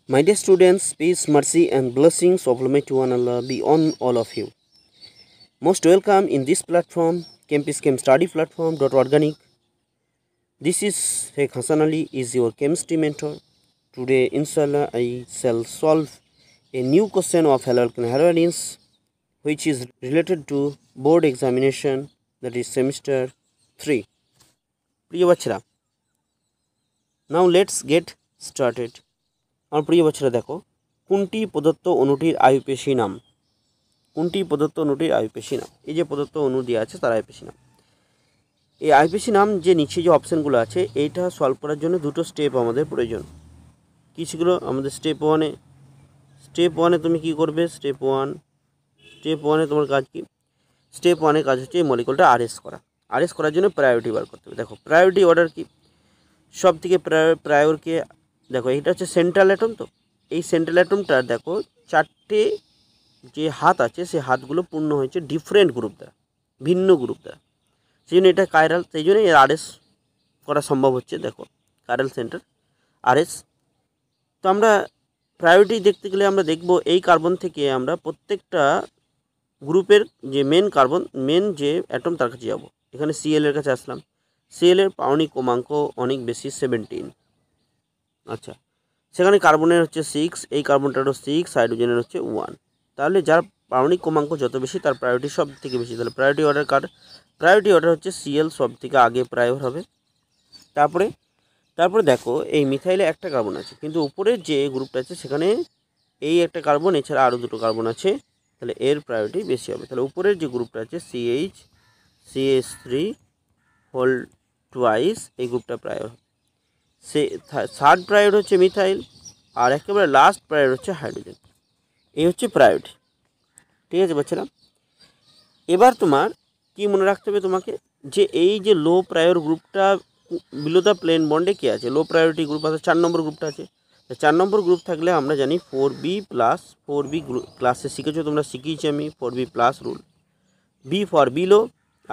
My dear students, peace, mercy, and blessings of Almighty One Allah be on all of you. Most welcome in this platform, Campus Chem Study Platform. Organic. This is Sheikh Hassan Ali, is your chemistry mentor. Today, inshallah, I shall solve a new question of haloalkane halogenies, which is related to board examination, that is semester 3. প্রিয় বাচ্চারা, now let's get started. আমার প্রিয় বাচ্চারা দেখো, কোনটি প্রদত্ত অণুটির আয়ুপেশী নাম? কোনটি প্রদত্ত অণুটির আয়ুপেশী নাম? এই যে প্রদত্ত অণু দেওয়া আছে তার আয়ুপেশী নাম। এই আয়ুপেশী নাম যে নিচে যে অপশানগুলো আছে এইটা সলভ করার জন্য দুটো স্টেপ আমাদের প্রয়োজন। কী ছিল আমাদের স্টেপ ওয়ানে তুমি কি করবে? স্টেপ ওয়ানে তোমার কাজ কি? স্টেপ ওয়ানের কাজ হচ্ছে এই মলিকুলটা আরএস করার জন্য প্রায়োরিটি বার করতে হবে। দেখো প্রায়োরিটি অর্ডার কি? সব থেকে প্রায়োরকে দেখো, এইটা হচ্ছে সেন্ট্রাল অ্যাটম। তো এই সেন্ট্রাল অ্যাটমটার দেখো চারটে যে হাত আছে সেই হাতগুলো পূর্ণ হয়েছে ডিফারেন্ট গ্রুপ দ্বারা, ভিন্ন গ্রুপ দ্বারা। সেই জন্য এটা কাইরাল, সেই জন্য এর আরএস করা সম্ভব হচ্ছে। দেখো কাইরাল সেন্টার আরএস। তো আমরা প্রায়োরিটি দেখতে গেলে আমরা দেখব এই কার্বন থেকে আমরা প্রত্যেকটা গ্রুপের যে মেন যে অ্যাটম তার কাছে যাবো। এখানে সিএল এর কাছে আসলাম। সিএল এর পারমাণবিক ক্রমাঙ্ক অনেক বেশি, 17। আচ্ছা, সেখানে কার্বনের হচ্ছে 6, এই কার্বনটারও 6, হাইড্রোজেনের হচ্ছে 1। তাহলে যার পারমাণবিক ক্রমাঙ্ক যত বেশি তার প্রায়োরিটি সব থেকে বেশি। তাহলে প্রায়োরিটি অর্ডার কার? প্রায়োরিটি অর্ডার হচ্ছে সিএল সব থেকে আগে প্রায়োর হবে। তারপরে দেখো এই মিথাইলে একটা কার্বন আছে, কিন্তু উপরের যে গ্রুপটা আছে সেখানে এই একটা কার্বন, এছাড়া আরও দুটো কার্বন আছে। তাহলে এর প্রায়োরিটি বেশি হবে। তাহলে উপরের যে গ্রুপটা আছে CH3 হোল টুয়াইস, এই গ্রুপটা প্রায়োর। সে থার্ড প্রায়োর হচ্ছে মিথাইল, আর একেবারে লাস্ট প্রায়োর হচ্ছে হাইড্রোজেন। এই হচ্ছে প্রায়োরিটি। ঠিক আছে বাচ্চারা? এবার তোমার কি মনে রাখতে হবে তোমাকে, যে এই যে লো প্রায়োর গ্রুপটা বিলো দ্য প্লেন বন্ডে কে আছে? লো প্রায়োরিটি গ্রুপ আছে, 4 নম্বর গ্রুপটা আছে। 4 নম্বর গ্রুপ থাকলে আমরা জানি 4B ক্লাসে শিখেছো তোমরা, শিখিয়েছি আমি 4B+ rule. B for below,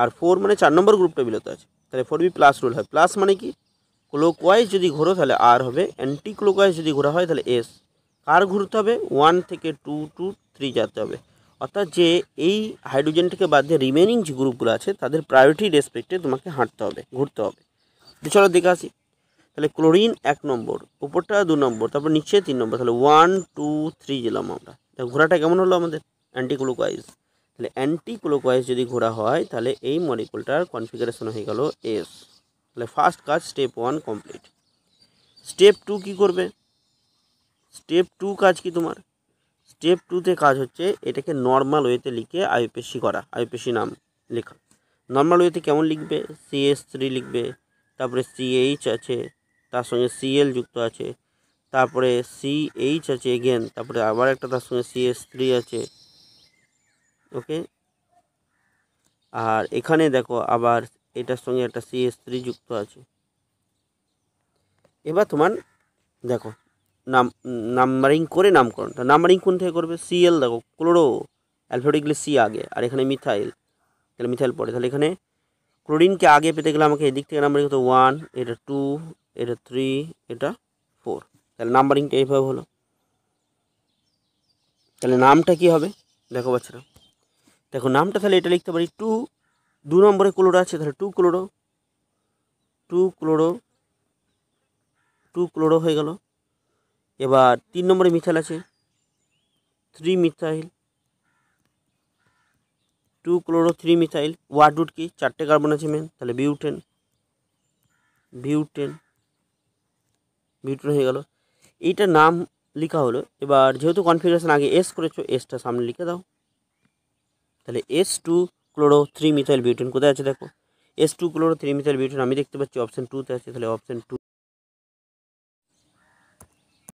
আর 4 মানে 4 নম্বর গ্রুপটা বিলোতে আছে, তাহলে 4B+ রুল হয়। প্লাস মানে কি? ক্লোকওয়াইজ যদি ঘোরো তাহলে আর হবে, অ্যান্টি ক্লোকওয়াইজ যদি ঘোরা হয় তাহলে এস। কার ঘুরতে হবে? 1 থেকে 2 to 3 যেতে হবে। অর্থাৎ যে এই হাইড্রোজেনটাকে বাদ দিয়ে রিমেনিং যে গ্রুপগুলো আছে তাদের প্রায়োরিটি রেসপেক্টে তোমাকে ঘুরতে হবে। চলো দেখে আসি। তাহলে ক্লোরিন 1 নম্বর, উপরটা 2 নম্বর, তারপর নিচে 3 নম্বর। তাহলে 1 2 3 গেলাম আমরা। ঘোরাটা কেমন হলো আমাদের? Anti clockwise. তাহলে অ্যান্টি ক্লোকওয়াইজ যদি ঘোরা হয় তাহলে এই মলিকুলটার কনফিগারেশন হয়ে গেল এস। তাহলে ফার্স্ট কাজ স্টেপ 1 কমপ্লিট। স্টেপ 2 কী করবে? স্টেপ 2 কাজ কি তোমার? স্টেপ 2তে কাজ হচ্ছে এটাকে নর্মাল ওয়েতে লিখে আয়ুপেশী নাম লেখা। নর্মাল ওয়েতে কেমন লিখবে? CH3 লিখবে, তারপরে CH আছে, তার সঙ্গে Cl যুক্ত আছে, তারপরে CH আছে এগেন, তারপরে আবার একটা তার সঙ্গে CH3 আছে। ওকে, আর এখানে দেখো আবার এটার সঙ্গে একটা CH3 যুক্ত আছে। এবার তোমার দেখো নাম্বারিং করে নামকরণ। নাম্বারিং কোন থেকে করবে? CL দেখো, ক্লোরো অ্যালফাবেটিক্যালি C আগে, আর এখানে মিথাইল, তাহলে মিথাইল পরে। তাহলে এখানে ক্লোরিনকে আগে পেতে গেলে আমাকে এদিক থেকে নাম্বারিং হতো 1, এটা 2, এটা 3, এটা 4। তাহলে নাম্বারিংটা এইভাবে হলো। তাহলে নামটা কি হবে? দেখো বাচ্চারা, দেখো নামটা তাহলে এটা লিখতে পারি 2 নম্বরে ক্লোরো আছে, তাহলে 2 ক্লোরো হয়ে গেল। এবার 3 নম্বরে মিথাইল আছে, 3 methyl, 2 chloro 3 methyl. Word root কি? 4টে কার্বন আছে মেন, তাহলে বিউটেন হয়ে গেল। এইটা নাম লেখা হলো। এবার যেহেতু কনফিগারেশন আগে এস করেছো, এসটা সামনে লিখে দাও। তাহলে S2 ক্লোরো 3 মিথাইল বিউটেন কোথায় আছে? দেখো S2 ক্লোরো 3 মিথাইল বিউটেন আমি দেখতে পাচ্ছি অপশান 2তে আছে, তাহলে অপশান 2